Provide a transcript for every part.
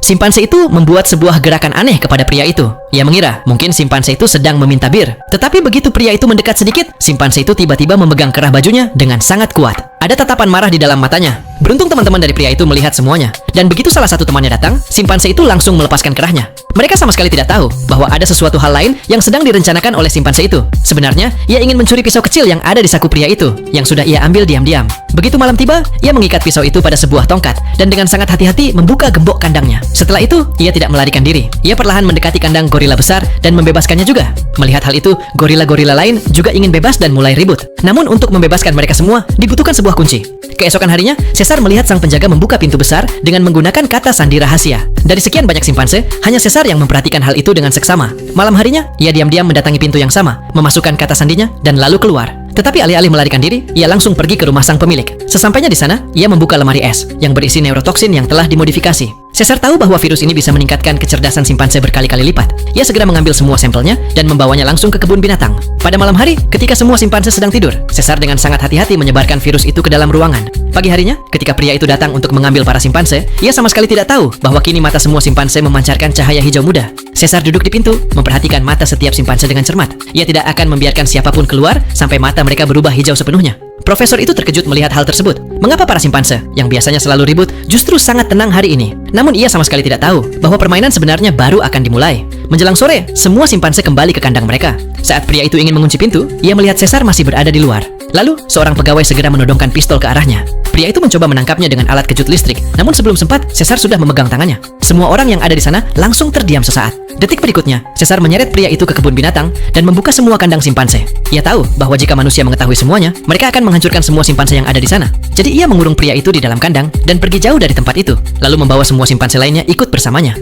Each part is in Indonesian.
Simpanse itu membuat sebuah gerakan aneh kepada pria itu. Ia mengira mungkin simpanse itu sedang meminta bir. Tetapi begitu pria itu mendekat sedikit, simpanse itu tiba-tiba memegang kerah bajunya dengan sangat kuat. Ada tatapan marah di dalam matanya. Beruntung teman-teman dari pria itu melihat semuanya. Dan begitu salah satu temannya datang, simpanse itu langsung melepaskan kerahnya. Mereka sama sekali tidak tahu bahwa ada sesuatu hal lain yang sedang direncanakan oleh simpanse itu. Sebenarnya, ia ingin mencuri pisau kecil yang ada di saku pria itu, yang sudah ia ambil diam-diam. Begitu malam tiba, ia mengikat pisau itu pada sebuah tongkat, dan dengan sangat hati-hati membuka gembok kandangnya. Setelah itu, ia tidak melarikan diri. Ia perlahan mendekati kandang gorila besar dan membebaskannya juga. Melihat hal itu, gorila-gorila lain juga ingin bebas dan mulai ribut. Namun untuk membebaskan mereka semua, dibutuhkan sebuah kunci. Keesokan harinya, Caesar melihat sang penjaga membuka pintu besar dengan menggunakan kata sandi rahasia. Dari sekian banyak simpanse, hanya Caesar yang memperhatikan hal itu dengan seksama. Malam harinya, ia diam-diam mendatangi pintu yang sama, memasukkan kata sandinya, dan lalu keluar. Tetapi alih-alih melarikan diri, ia langsung pergi ke rumah sang pemilik. Sesampainya di sana, ia membuka lemari es yang berisi neurotoksin yang telah dimodifikasi. Caesar tahu bahwa virus ini bisa meningkatkan kecerdasan simpanse berkali-kali lipat. Ia segera mengambil semua sampelnya dan membawanya langsung ke kebun binatang. Pada malam hari, ketika semua simpanse sedang tidur, Caesar dengan sangat hati-hati menyebarkan virus itu ke dalam ruangan. Pagi harinya, ketika pria itu datang untuk mengambil para simpanse, ia sama sekali tidak tahu bahwa kini mata semua simpanse memancarkan cahaya hijau muda. Caesar duduk di pintu, memperhatikan mata setiap simpanse dengan cermat. Ia tidak akan membiarkan siapapun keluar sampai mata mereka berubah hijau sepenuhnya. Profesor itu terkejut melihat hal tersebut. Mengapa para simpanse, yang biasanya selalu ribut, justru sangat tenang hari ini? Namun ia sama sekali tidak tahu bahwa permainan sebenarnya baru akan dimulai. Menjelang sore, semua simpanse kembali ke kandang mereka. Saat pria itu ingin mengunci pintu, ia melihat Caesar masih berada di luar. Lalu, seorang pegawai segera menodongkan pistol ke arahnya. Pria itu mencoba menangkapnya dengan alat kejut listrik. Namun sebelum sempat, Caesar sudah memegang tangannya. Semua orang yang ada di sana langsung terdiam sesaat. Detik berikutnya, Caesar menyeret pria itu ke kebun binatang dan membuka semua kandang simpanse. Ia tahu bahwa jika manusia mengetahui semuanya, mereka akan menghancurkan semua simpanse yang ada di sana. Jadi ia mengurung pria itu di dalam kandang dan pergi jauh dari tempat itu, lalu membawa semua simpanse lainnya ikut bersamanya.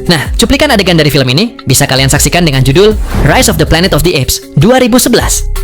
Nah, cuplikan adegan dari film ini bisa kalian saksikan dengan judul Rise of the Planet of the Apes 2011.